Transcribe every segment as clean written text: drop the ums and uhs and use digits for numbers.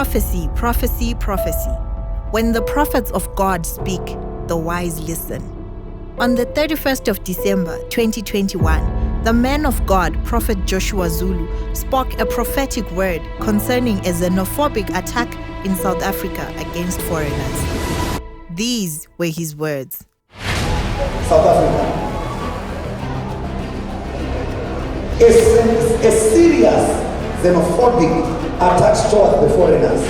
Prophecy, prophecy, prophecy. When the prophets of God speak, the wise listen. On the 31st of December 2021, the man of God, Prophet Joshua Zulu, spoke a prophetic word concerning a xenophobic attack in South Africa against foreigners. These were his words. South Africa is a serious xenophobic attack towards the foreigners.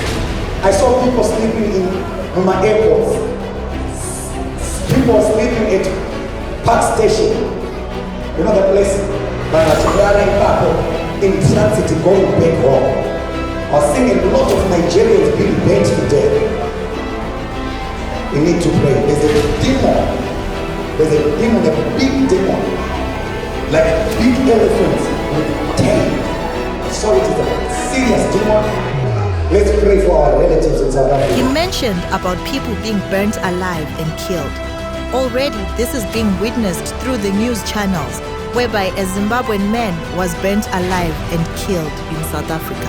I saw people sleeping in Numa airports, people sleeping at Park Station, you know the place, in transit going back home. I was seeing a lot of Nigerians being burnt to death. We need to pray. There's a big demon, like a big elephant with tail. So it is a serious demon. Let's pray for our relatives in South Africa. He mentioned about people being burnt alive and killed. Already, this is being witnessed through the news channels, whereby a Zimbabwean man was burnt alive and killed in South Africa.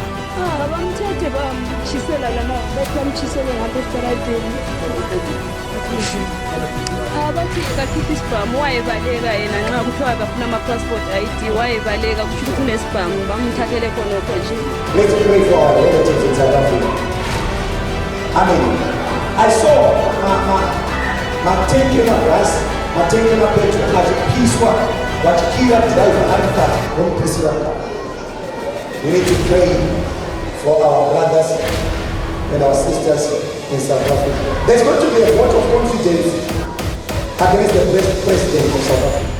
Let's pray for our relatives in South Africa. I saw Matekela Ras, Matekela Petro as a peace one, but Kira driver Alpha don't peace one. We need to pray for our brothers and our sisters in South Africa. There's going to be a vote of confidence against the president of South Africa.